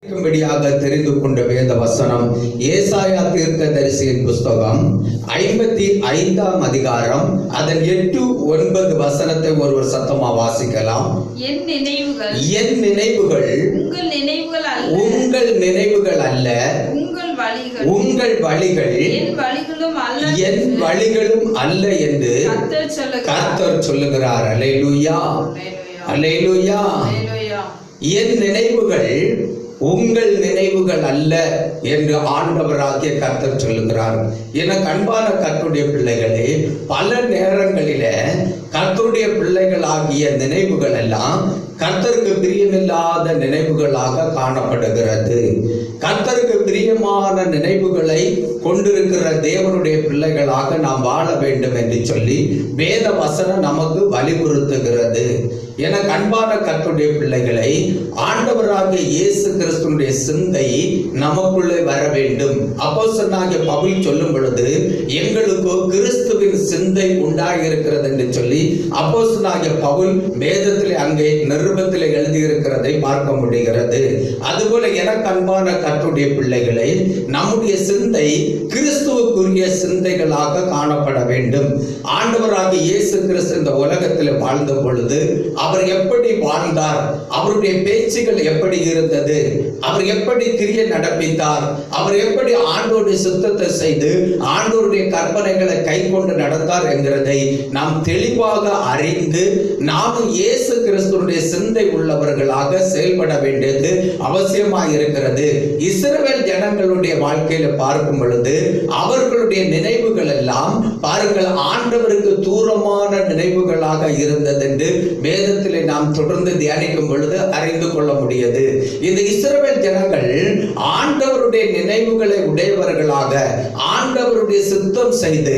தெரிந்து கொண்ட வேத வசனம் ஏசாயா தீர்க்கதரிசியின் புஸ்தகம் 55ஆம் அதிகாரம் அதன் 8-9 வசனத்தை ஒருவர் சத்தமா வாசிக்கலாம். என் நினைவுகள் உங்கள் நினைவுகள் அல்ல, உங்கள் வழிகள் என் வழிகளும் அல்ல என்று கர்த்தர் சொல்லுகிறார். அல்லேலூயா, அல்லேலூயா. என் நினைவுகள் உங்கள் நினைவுகள் அல்ல என்று ஆண்டவராகிய கர்த்தர் சொல்லுகிறார். என அன்பான கர்த்தருடைய பிள்ளைகளே, பல நேரங்களில கர்த்தருடைய பிள்ளைகளாகிய நினைவுகள் எல்லாம் கர்த்தருக்கு பிரியமில்லாத நினைவுகளாக காணப்படுகிறது. கர்த்தருக்கு பிரியமான நினைவுகளை கொண்டிருக்கிற தேவனுடைய பிள்ளைகளாக நாம் வாழ வேண்டும் என்று சொல்லி வேத வசனம் நமக்கு வலியுறுத்துகிறது. என அன்பான கர்த்தருடைய பிள்ளைகளை, ஆண்டவராகிய இயேசு கிறிஸ்துவினுடைய சிந்தை நமக்குள்ளே வர வேண்டும். அப்போஸ்தலனாகிய பவுல் சொல்லும் பொழுது எங்களுக்கு கிறிஸ்துவின் சிந்தை உண்டாகியிருக்கிறது என்று சொல்லி அப்போஸ்தலனாகிய பவுல் வேதத்திலே அங்கே நிருபத்திலே எழுதியிருக்கிறதை பார்க்க முடிகிறது. அதுபோல எனக்கு அன்பான கர்த்தருடைய பிள்ளைகளை, நம்முடைய சிந்தை கிறிஸ்துவுக்குரிய சிந்தைகளாக காணப்பட வேண்டும். ஆண்டவராகிய இயேசு கிறிஸ்து இந்த உலகத்தில் வாழ்ந்த பொழுது அவர் எப்படி வாழ்ந்தார், அவருடைய பேச்சுகள் எப்படி இருந்தது, அவர் எப்படி கிரியை நடப்பித்தார், அவர் எப்படி ஆண்டோருடைய சுத்தத்தை செய்து ஆண்டோருடைய கற்பனைகளை கை கொண்டு நடந்தார் என்கிறதை நாம் தெளிவாக அறிந்து நாம் இயேசு கிறிஸ்துவினுடைய சிந்தை உள்ளவர்களாக செயல்பட வேண்டியது அவசியமாக இருக்கிறது. இஸ்ரவேல் ஜனங்களுடைய வாழ்க்கையில பார்க்கும் பொழுது அவர்களுடைய நினைவுகள் எல்லாம் பாருங்கள் ஆண்டவருக்கு தூரமான நினைவுகளாக இருந்தது என்று வேதத்திலே நாம் தொடர்ந்து தியானிக்கும் பொழுது அறிந்து கொள்ள முடியாது. இந்த இஸ்ரவேல் ஜனங்கள் ஆண்டவருடைய நினைவுகளை உடையவர்களாக ஆண்டவருடைய சித்தம் செய்து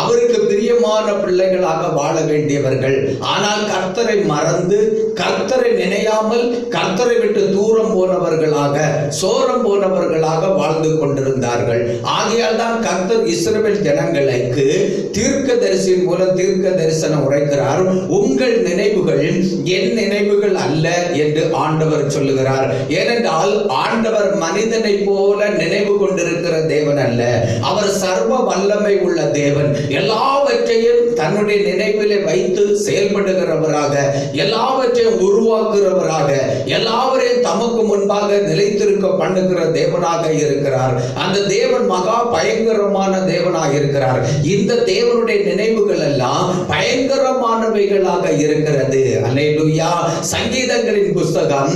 அவருக்கு பிரியமான பிள்ளைகளாக வாழ வேண்டியவர்கள். ஆனால் கர்த்தரை மறந்து கர்த்தரை நினையாமல் கர்த்தரை விட்டு தூரம் போனவர்களாக சோரம் போனவர்களாக வாழ்ந்து கொண்டிருந்தார்கள். ஆகையால் தான் கர்த்தர் இஸ்ரவேல் ஜனங்களுக்கு தீர்க்கதரிசியின் மூலம் தீர்க்க தரிசனம் உரைக்கிறார். உங்கள் நினைவுகள் என் நினைவுகள் அல்ல என்று ஆண்டவர் சொல்லுகிறார். ஏனென்றால் ஆண்டவர் மனிதனை போல நினைவு கொண்டிருக்கிற தேவன் அல்ல. அவர் சர்வ வல்லமை உள்ள தேவன். எல்லாவற்றையும் தன்னுடைய நினைவிலே வைத்து செயல்படுகிறவராக, எல்லாவற்றையும் உருவாக்குகிறவராக, எல்லாவரையும் தமக்கு முன்பாக நிலைத்திருக்க பண்ணுகிற தேவனாக இருக்கிறார். அந்த தேவன் மகா பயங்கரமான தேவனாக இருக்கிறார். இந்த தேவனுடைய நினைவுகள் எல்லாம் பயங்கரமானவைகளாக இருக்கிறது. அல்லேலூயா. சங்கீதங்களின் புஸ்தகம்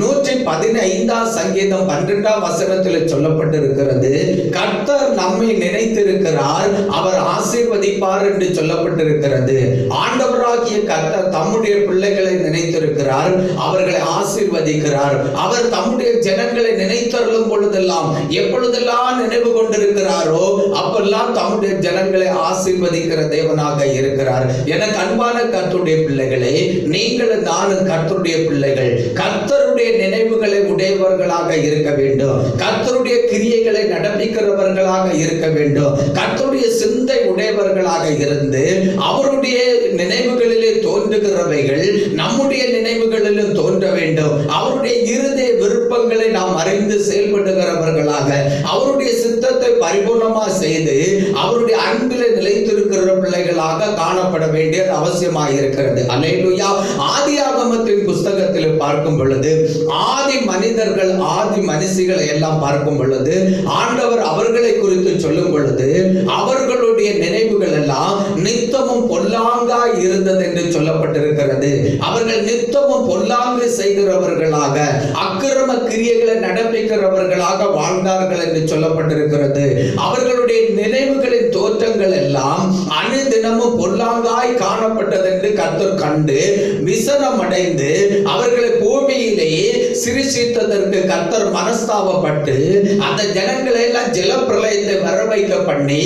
115ஆம் சங்கீதம் 12ஆம் வசனத்தில் சொல்லப்பட்டிருக்கிறது, கர்த்தர் நம்மை நினைத்திருக்கிறார், அவர் ஆசீர்வதிப்பார் என்று சொல்லப்பட்டிருக்கிறது. ஆண்டவராகிய கர்த்தர் தம்முடைய பிள்ளைகளை நினைத்திருக்கிறார், அவர்களை ஆசீர்வதிக்கிறார். அவர் தம்முடைய ஜனங்களை நினைத்தருளும் பொழுதெல்லாம் எப்பொழுதெல்லாம் நினைவு கொண்டிருக்கிறாரோ அப்பெல்லாம் தம்முடைய ஜனங்களை ஆசீர்வதிக்கிற தேவனாக இருக்கிறார். எனக்கு அன்பான கர்த்தருடைய பிள்ளைகளே, நீங்களும் நானும் கர்த்தருடைய பிள்ளைகள். கர்த்தருடைய நினைவுகளை உடையவர்களாக இருக்க வேண்டும். கர்த்தருடைய கிரியைகளை நடப்பிக்கிறவர்களாக இருக்க வேண்டும். கர்த்தருடைய சிந்தை உடையவர்களாக இருந்து அவருடைய நினைவுகளிலே தோன்றுகிறவைகள் நம்முடைய நினைவுகளிலும் தோன்ற வேண்டும். அவருடைய இருதய விருப்பங்களை நாம் அறிந்து செயல்படுகிறவர்களாக, அவருடைய சித்தத்தை பரிபூர்ணமாக செய்து அவருடைய அன்பிலே நிலைத்திருக்கிற பிள்ளைகளாக காணப்பட வேண்டியது அவசியமாக இருக்கிறது. அல்லேலூயா. ஆதியாகமத்தின் புஸ்தகத்தில் பார்க்கும் பொழுது ஆதி மனிதர்கள் ஆதி மனுஷிகளை எல்லாம் பார்க்கும் பொழுது ஆண்டவர் அவர்களை குறித்து சொல்லும் பொழுது அவர்களுடைய நினைவுகள் எல்லாம் நித்தமும் பொல்லாங்காய் இருந்தது என்று சொல்லப்பட்டிருக்கிறது. அவர்கள் நித்தமும் பொல்லாங்கு செய்கிறவர்களாக அக்கிரம கிரியைகளை நடப்பிக்கிறவர்களாக வாழ்ந்தார்கள் என்று சொல்லப்பட்டிருக்கிறது. அவர்களுடைய நினைவுகளின் தோற்றங்கள் எல்லாம் அனுதினமும் பொல்லாங்காய் காணப்பட்டது என்று கர்த்தர் கண்டு விசனம் அடைந்து அவர்களை பூமியிலேயே சிருஷ்டித்ததற்கு கர்த்தர் மனஸ்தாபப்பட்டு அந்த ஜனங்களை எல்லாம் ஜலப்பிரளயத்தை வர வைக்க பண்ணி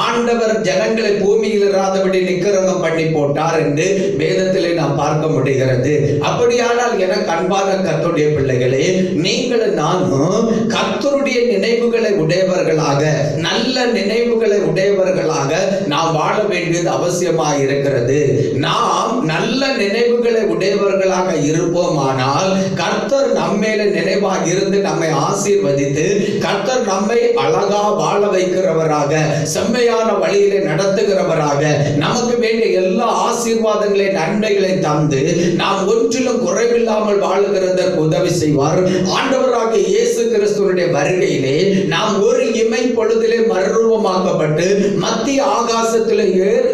ஆண்டவர் ஜனங்களை பூமியில் இராதபடி நிக்கிரகம் பண்ணி போட்டார் என்று வேதத்திலே நாம் பார்க்க முடிகிறது. அப்படியானால் எனக்கு அன்பான கர்த்தருடைய பிள்ளைகளே, நீங்களும் நானும் கர்த்தருடைய நினைவுகளை உடையவர்களாக, நல்ல நினைவுகளை உடையவர்களாக நாம் வாழ வேண்டியது அவசியமாக இருக்கிறது. நாம் நல்ல நினைவுகளை உடையவர்களாக இருப்போமானால் கர்த்தர் நம்மேல நினைவாக இருந்து நம்மை ஆசீர்வதித்து கர்த்தர் நம்மை அழகா வாழ வைக்கிறவராக, செம்மையான வழியிலே நடத்துகிறவராக, நமக்கு வேண்டிய எல்லா ஆசீர்வாதங்களை நன்மைகளை தந்து நாம் ஒன்றிலும் குறைவில்லாமல் வாழுகிறதற்கு உதவி செய்வார். ஆண்டவராகிய இயேசு கிறிஸ்துவினுடைய வருகையிலே நாம் ஒரு இமை பொழுதிலே மறுரூபமாக்கப்பட்டு மத்திய ஆகாசத்திலே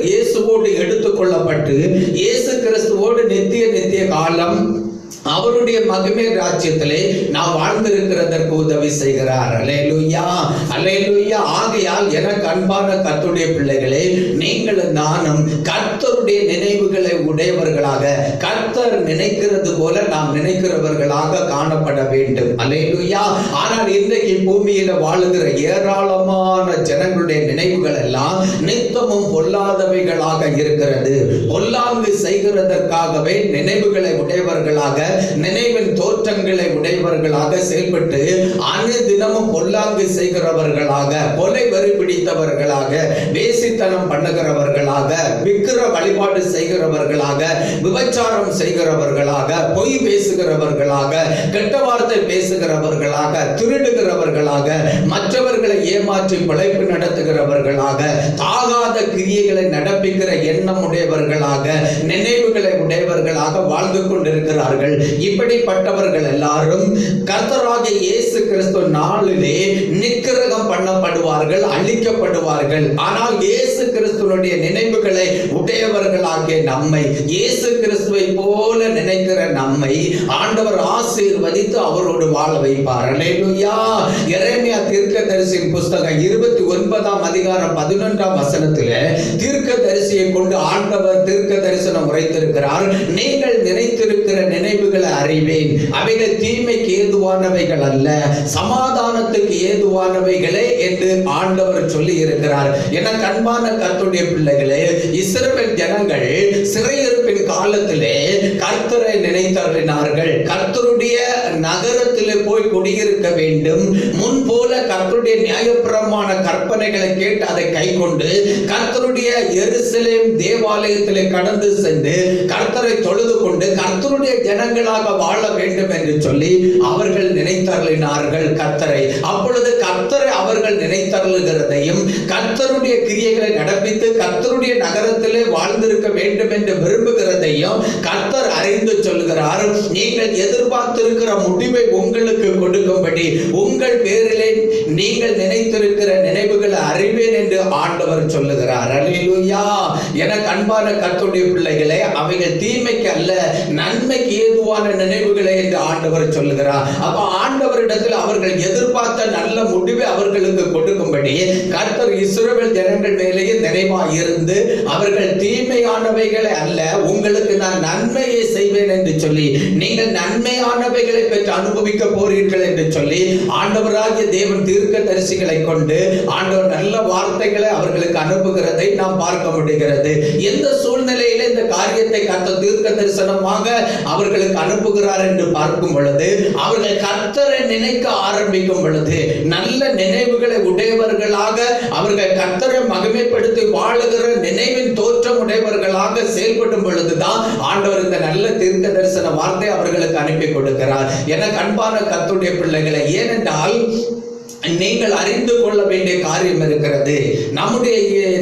இயேசுவோடு எடுத்துக் கொள்ளப்பட்டு இயேசு கிறிஸ்துவோடு நித்திய காலம் அவருடைய மகிமை ராஜ்யத்திலே நாம் வாழ்ந்திருக்கிறதற்கு உதவி செய்கிறார். அல்லேலூயா, அல்லேலூயா. ஆகையால் எனக்கு அன்பான கர்த்தருடைய பிள்ளைகளே, நீங்களும் நானும் கர்த்தருடைய நினைவுகளை உடையவர்களாக, கர்த்தர் நினைக்கிறது போல நாம் நினைக்கிறவர்களாக காணப்பட வேண்டும். அல்லேலூயா. ஆனால் இன்றைக்கு பூமியில வாழுகிற ஏராளமான ஜனங்களுடைய நினைவுகள் எல்லாம் நித்தமும் பொல்லாதவைகளாக இருக்கிறது. பொல்லாங்கு செய்கிறதற்காகவே நினைவுகளை உடையவர்களாக, நினைவின் தோற்றங்களை உடையவர்களாக செயல்பட்டு அனுதினமும் பொல்லாங்கு செய்கிறவர்களாக, கொலை வரி பிடித்தவர்களாக, வேசித்தனம் பண்ணுகிறவர்களாக, விக்கிர வழிபாடு செய்கிறவர்களாக, விபச்சாரம் செய்கிறவர்களாக, பொய் பேசுகிறவர்களாக, கெட்ட வார்த்தை பேசுகிறவர்களாக, திருடுகிறவர்களாக, மற்றவர்களை ஏமாற்றி பிழைப்பு நடத்துகிறவர்களாக, தாகாத கிரியைகளை நடப்பிக்கிற எண்ணம் உடையவர்களாக, நினைவுகளை உடையவர்களாக வாழ்ந்து கொண்டிருக்கிறார்கள். இப்படிப்பட்டவர்கள் எல்லாரும் கர்த்தராகிய இயேசு கிறிஸ்து நாளிலே நிக்கிரகம் பண்ணப்படுவார்கள், அழிக்கப்படுவார்கள். ஆனால் இயேசு கிறிஸ்துவினுடைய நினைவுகளை உடையவர்களாகிய நம்மை, இயேசு கிறிஸ்துவை போல நினைக்கிற நம்மை ஆண்டவர் ஆசீர்வதித்து அவரோடு வாழ வைப்பார். அல்லேலூயா. எரேமியா தீர்க்கதரிசியின் புஸ்தகம் 29ஆம் அதிகாரம் 11ஆம் வசனத்திலே தீர்க்கதரிசியை கொண்டு ஆண்டவர் தீர்க்க தரிசனம் உரைத்திருக்கிறார். நீங்கள் நினைத்திருக்கிற நினைவுகளை அறிவேன், அவைகள் தீமைக்கு ஏதுவானவைகள் அல்ல, சமாதானத்துக்கு ஏதுவானவைகளே என்று ஆண்டவர் சொல்லி இருக்கிறார். என அன்பான கர்த்தருடைய பிள்ளைகளே, இஸ்ரவேல் ஜனங்கள் சிறையிருப்பின் காலத்திலே கர்த்தரை நினைத்தருளினார்கள். கர்த்தருடைய நகரத்திலே போய் குடியிருக்க வேண்டும், முன்போல கர்த்தருடைய நியாயப்பிரமாண கற்பனைகளை கேட்டு அதை கைக்கொண்டு கர்த்தருடைய எருசலேம் தேவாலயத்திலே கடந்து சென்று கர்த்தரை தொழுது கொண்டு கர்த்தருடைய ஜனங்களாக வாழ வேண்டும் என்று சொல்லி அவர்கள் நினைத்தருளினார்கள் கர்த்தரை. அப்பொழுது கர்த்தரை அவர்கள் நினைத்தருளுகிறதையும் கர்த்தருடைய கிரியைகளை நடப்பித்து கர்த்தருடைய நகரத்திலே வாழ்ந்திருக்க வேண்டும் என்று விரும்புகிறதையும் கர்த்தர் அறிந்து சொல்கிறார். நீங்கள் எதிர்பார்த்திருக்கிற முடிவை உங்களுக்கு கொடுக்கும்படி உங்கள் பேரிலே நீங்கள் நினைத்திருக்கிற நினைவுகளை அறிவேன் என்று ஆண்டவர் சொல்லுகிறார். அல்லேலூயா. எனக்கு அன்பான கர்த்தருடைய பிள்ளைகளே, அவைகள் தீமைக்கு அல்ல நன்மைக்கு ஏதுவான நினைவுகளே என்று ஆண்டவர் சொல்லுகிறார். அப்ப ஆண்டவரிடத்தில் அவர்கள் எதிர்பார்த்த நல்ல முடிவை அவர்களுக்கு கொடுக்கும்படி கர்த்தர் இஸ்ரவேல் ஜனங்கள் மேலேயே நினைவாக இருந்து அவர்கள் தீமையானவைகளை அல்ல, உங்களுக்கு நான் நன்மையை செய்வேன் என்று சொல்லி, நீங்கள் நன்மையானவைகளை பெற்று அனுபவிக்க போறீர்கள் என்று சொல்லி ஆண்டவராகிய தேவன் தீர்க்க தரிசிகளை கொண்டு ஆண்டவர் நல்ல வார்த்தைகளை அவர்களுக்கு அனுப்புகிறதை நாம் பார்க்க முடிகிறது. எந்த சூழ்நிலையில இந்த காரியத்தை கர்த்தர் தீர்க்க தரிசனமாக அவர்களுக்கு அனுப்புகிறார் என்று பார்க்கும் பொழுது, அவர்கள் கர்த்தரை நினைக்க ஆரம்பிக்கும் பொழுது, நல்ல நினைவுகளை உடையவர்களாக அவர்கள் கர்த்தரை மகிமைப்படுத்தி வாழுகிற நினைவின் தோற்றம் உடையவர்களாக செயல்படும் பொழுதுதான் ஆண்டவர் இந்த நல்ல தீர்க்க தரிசன வார்த்தை அவர்களுக்கு அனுப்பி கொடுக்கிறார். என அன்பான கர்த்தருடைய பிள்ளைகளை, ஏனென்றால் நீங்கள் அறிந்து கொள்ள வேண்டிய காரியம் இருக்கிறது. நம்முடைய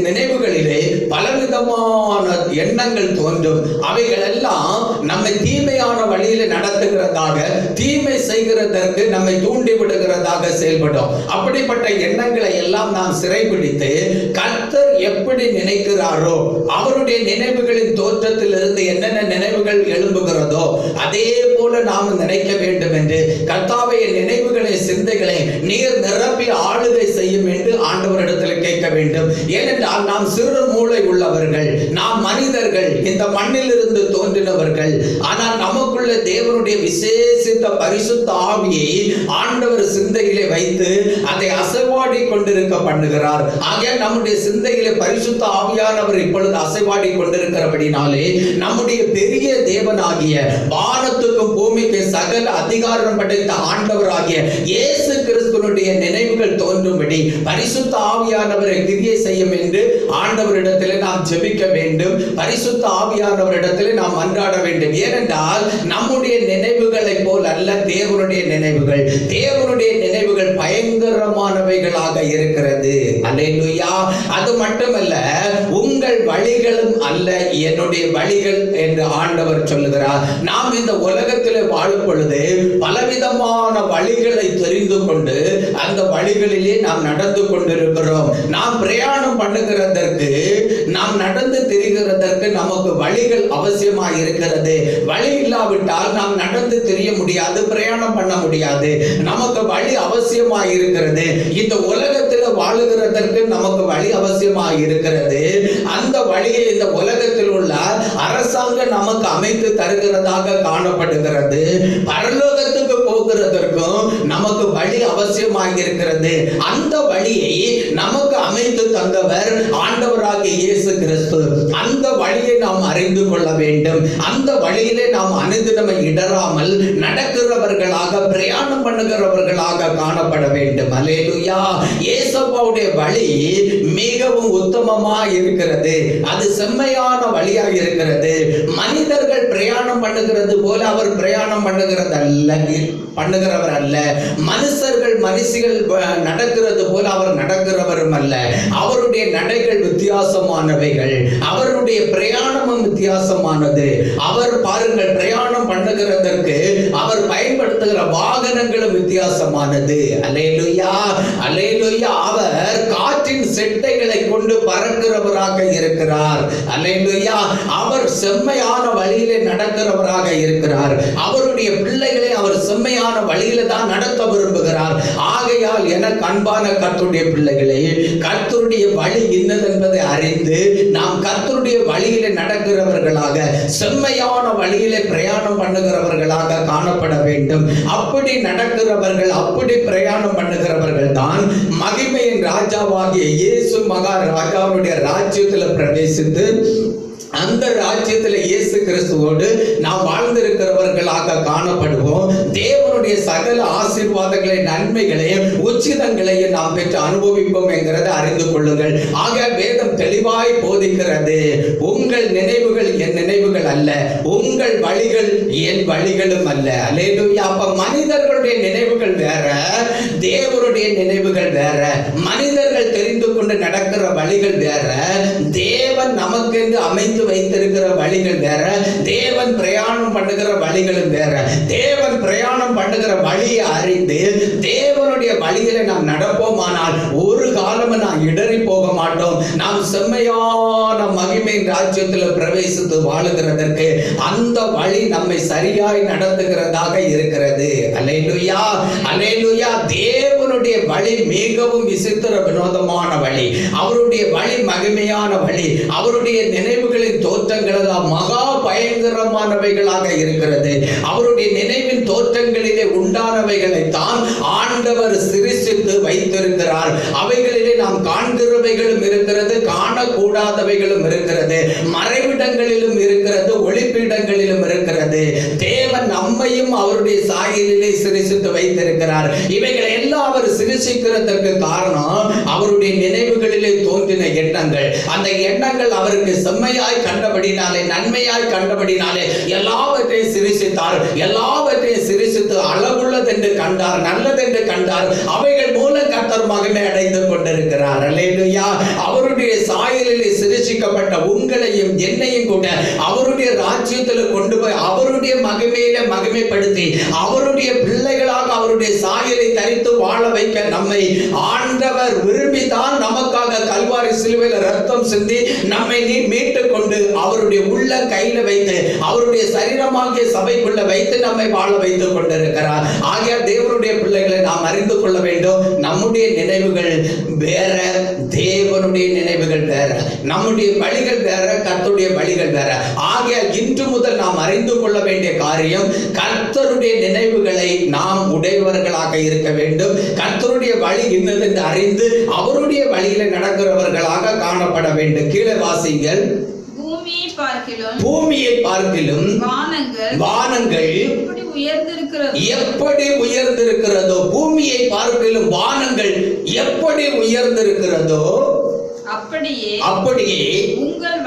நினைவுகளிலே பலவிதமான எண்ணங்கள் தோன்றும். அவைகள் எல்லாம் நம்மை தீமையான வழியில நடத்துகிறதாக, தீமை செய்கிறதற்கு நம்மை தூண்டி விடுகிறதாக செயல்படும். அப்படிப்பட்ட எண்ணங்களை எல்லாம் நாம் சிறைபிடித்து கர்த்தர் எப்படி நினைக்கிறாரோ, அவருடைய நினைவுகளின் தோற்றத்தில் இருந்து என்னென்ன நினைவுகள் எழும்புகிறதோ அதே போல நாம் நினைக்க வேண்டும் என்று கர்த்தாவே நினைவுகளை சிந்தைகளை நீர் நிரப்பி ஆளுகை செய்யும் என்று ஆண்டவரிடத்தில் கேட்க வேண்டும். ஏனென்றால் நாம் சிறு மூளை உள்ளவர்கள், நாம் மனிதர்கள், இந்த மண்ணில் இருந்து தோன்றினவர்கள். ஆனால் நமக்குள்ள தேவனுடைய விசேஷித்த பரிசுத்த ஆவியை ஆண்டவர் சிந்தையிலே வைத்து அதை அசைவாடி கொண்டிருக்க பண்ணுகிறார். ஆகிய நம்முடைய சிந்தையிலே பரிசுத்த ஆவியானவர் இப்பொழுது அசைவாடி கொண்டிருக்கிறபடினாலே நம்முடைய பெரிய தேவனாகிய வானத்துக்கும் பூமிக்கு சகல அதிகாரம் படைத்த ஆண்டவராகிய இயேசு கிறிஸ்துவினுடைய நினைவுகள் காரியங்கள் தோன்றும்படி பரிசுத்த ஆவியானவரை கிரியை செய்யும் என்று ஆண்டவரிடத்திலே நாம் ஜெபிக்க வேண்டும். பரிசுத்த ஆவியானவரிடத்திலே நாம் மன்றாட வேண்டும். ஏனென்றால் நம்முடைய நினைவுகளை போல் அல்ல தேவனுடைய நினைவுகள். தேவனுடைய நினைவுகள் பயங்கரமானவைகளாக இருக்கிறது. அல்லேலூயா. அது மட்டுமல்ல, உங்கள் வழிகளும் அல்ல என்னுடைய வழிகள் என்று ஆண்டவர் சொல்லுகிறார். நாம் இந்த உலகத்தில் வாழும் பொழுது பலவிதமான வழிகளை தெரிந்து கொண்டு அந்த வழிகளிலே நாம் நடந்து கொண்டிருக்கிறோம். நாம் பிரயாணம் பண்ணுகிறதற்கு, நாம் நடந்து திரிகிறதற்கு நமக்கு வழிகள் அவசியமாக இருக்கிறது. வழி இல்லாவிட்டால் நாம் நடந்து திரிய முடியாது, பிரயாணம் பண்ண முடியாது. நமக்கு வழி அவசியமாக இருக்கிறது. இந்த உலகத்தில் வாழுகிறதற்கு நமக்கு வழி அவசியமாக இருக்கிறது. அந்த வழியை இந்த உலகத்தில் உள்ள அரசாங்கம் நமக்கு அமைத்து தருகிறதாக காணப்படுகிறது. பரலோகத்துக்கு போகிறதற்கும் நமக்கு வழி அவசியமாக இருக்கிறது. அந்த வழியை நமக்கு அமைத்து தந்தவர் ஆண்டவராகிய இயேசு கிறிஸ்து. அந்த வழியை நாம் அறிந்து கொள்ள வேண்டும். அந்த வழியிலே நாம் அனுதினம் இடராமல் நடக்கிறவர்களாக, பிரயாணம் பண்ணுகிறவர்களாக காணப்பட வேண்டும். அல்லேலூயா. இயேசுவுடைய வழி மிகவும் உத்தமமா இருக்கிறது. அது செம்மையான வழியாக இருக்கிறது. மனிதர்கள் பிரயாணம் பண்ணுகிறது போல அவர் பிரயாணம் பண்ணுகிறவர் அல்ல. மனுஷர்கள் நடக்கிறது போல அவர் நடக்கிறவரும் அல்ல. அவருடைய நடைகள் வித்தியாசமானவைகள். அவருடைய பிரயாணமும் வித்தியாசமானது. அவர் பாருங்கள், பிரயாணம் பண்ணுகிறதற்கு அவர் பயன்படுத்துகிற வாகனங்களும் வித்தியாசமானது. அல்லேலூயா, அல்லேலூயா. அவர் காற்றின் செட்டைகளை கொண்டு பறக்கிறவராக இருக்கிறார். அல்லேலூயா. அவர் செம்மையான வழியிலே நடக்கிறவராக இருக்கிறார். அவருடைய பிள்ளைகளை அவர் செம்மையான வழியில தான் நடத்த விரும்புகிறார். ஆகையால் எனக்கு அன்பான கர்த்தருடைய பிள்ளைகளே, கர்த்தருடைய வழி என்னதென்பதை அறிந்து நாம் கர்த்தருடைய வழியிலே நடக்கிறவர்களாக, செம்மையான வழியிலே பிரயாணம் பண்ணுகிறவர்களாக காணப்பட வேண்டும். அப்படி நடக்கிறவர்கள், அப்படி பிரயாணம் பண்ணுகிறவர்கள் தான் மகிமையின் ராஜாவாகிய இயேசு மகாராஜாவுடைய ராஜ்யத்தில் பிரவேசித்து அந்த ராஜ்யத்தில் இயேசு கிறிஸ்துவோடு நாம் வாழ்ந்திருக்கிறவர்களாக காணப்படுவோம். தேவனுடைய சகல ஆசீர்வாதங்களை, நன்மைகளையும் உச்சிதங்களையும் நாம் பெற்று அனுபவிப்போம் என்கிறதை அறிந்து கொள்ளுங்கள். ஆக வேதம் தெளிவாய் போதிக்கிறது, உங்கள் நினைவுகள் என் நினைவுகள் அல்ல, உங்கள் வழிகள் என் வழிகளும் அல்ல. அல்லேலூயா. அப்ப மனிதர்களுடைய நினைவுகள் வேற, தேவனுடைய நினைவுகள் வேற. மனிதர்கள் தெரிந்து கொண்டு நடக்கிற வழிகள் வேற, தேவன் நமக்கென்று அமைத்து வைத்திருக்கிற வழிகள் வேற. தேவன் பிரயாணம் பண்ணுகிற வழிகளும் வேற. தேவன் பிரயாணம் பண்ணுகிற வழியை அறிந்து தேவனுடைய வழியில நாம் நடப்போமானால் ஒரு காலமும் நாம் இடறி போக மாட்டோம். நாம் செம்மையான மகிமையின் ராஜ்யத்தில் பிரவேசித்து வாழுகிறதற்கு அந்த வழி நம்மை சரியாய் நடத்துகிறதாக இருக்கிறது. அல்லேலூயா, அல்லேலூயா. தேவனுடைய வழி மிகவும் விசித்திர வினோதமான வழி. அவருடைய வழி மகிமையான வழி. அவருடைய நினைவுகளின் தோற்றங்கள் எல்லாம் மகா பயங்கரமானவைகளாக இருக்கிறது. அவருடைய நினைவின் தோற்றங்களிலே உண்டானவைகளை தான் ஆண்டவர் சிருஷ்டித்து வைத்திருக்கிறார். அவைகளிலே நாம் காண்கிறவைகளும் இருக்கிறது, காணக்கூடாதவைகளும் இருக்கிறது, மறைவிடங்களிலும் இருக்கிறது, ஒளிப்பீடங்களிலும் இருக்கிறது. தேவன் நம்மையும் அவருடைய சாயலிலே சிருஷ்டித்து வைத்திருக்கிறார். இவைகளை எல்லாம் அவர் சிருஷ்டிக்கிறதற்கு காரணம் அவருடைய நினைவுகளிலே தோன்றின எண்ணங்கள். அந்த எண்ணங்கள் அவருக்கு செம்மையாய் கண்டபடினாலே, நன்மையாய் கண்டபடினாலே எல்லாவற்றையும் சிருஷ்டித்தார். எல்லாவற்றையும் சிருஷ்டித்து அளவுள்ளதென்று கண்டார், நல்லதென்று கண்டார். அவைகள் மூலம் கர்த்தர் மகிமை அடைந்து கொண்டிருக்கிறார். அல்லேலூயா. அவருடைய சாயலிலே சிருஷ்டிக்கப்பட்ட உங்களையும் என்னையும் கூட அவருடைய ராஜ்யத்தில் கொண்டு போய் அவருடைய மகிமையில மகிமைப்படுத்தி அவருடைய பிள்ளைகளாக அவருடைய சாயலை தரித்து வாழ வைக்க நம்மை ஆண்டவர் விரும்பித்தான் நமக்காக கல்வாரி சிலுவையில் ரத்தம் சிந்தி நம்மை மீட்டு கொண்டு அவருடைய உள்ள கையில வைத்து அவருடைய சரீரமாகிய சபைக்குள்ள வைத்து நம்மை வாழ வைத்துக் கொண்டிருக்கிறார். ஆகிய தேவனுடைய பிள்ளைகளை நாம் அறிந்து கொள்ள வேண்டும். நம்முடைய நினைவுகள் வேற, தேவனுடைய நினைவுகள் வேற. நம்முடைய வழிகள் வேற, கர்த்தருடைய வழிகள் வேற. ஆகிய இன்று முதல் நாம் அறிந்து கொள்ள வேண்டிய காரியம், கர்த்தருடைய நினைவுகளை நாம் உடையவர்களாக இருக்க வேண்டும். கர்த்தருடைய வழி என்னதென்று அறிந்து அவருடைய வழியில நடக்கிறவர்களாக காணப்பட வேண்டும். கீழே வாசிங்கள். பூமியை பார்க்கிலும் வானங்கள் எப்படி உயர்ந்திருக்கிறதோ, பூமியை பார்க்கிலும் வானங்கள் எப்படி உயர்ந்திருக்கிறதோ அப்படியே உங்கள்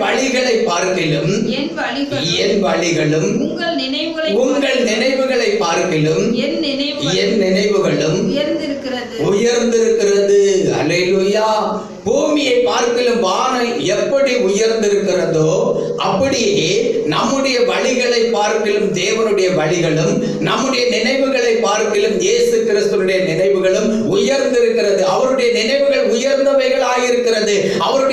வழிகளை பார்க்கிலும் என் வழிகளும் உங்கள் நினைவுகளை பார்க்கிலும் என் நினைவுகளும் உயர்ந்திருக்கிறது. அல்லேலூயா. பூமியை பார்க்கிலும் வானம் எப்படி உயர்ந்திருக்கிறதோ அப்படியே நம்முடைய வழிகளை பார்க்கிலும் தேவனுடைய வழிகளும், நம்முடைய நினைவுகளை பார்க்கிலும் இயேசு கிறிஸ்துவினுடைய நினைவுகளும் உயர்ந்திருக்கிறது. அவருடைய நினைவுகள் உயர்ந்தவைகளாயிருக்கிறது. அவருடைய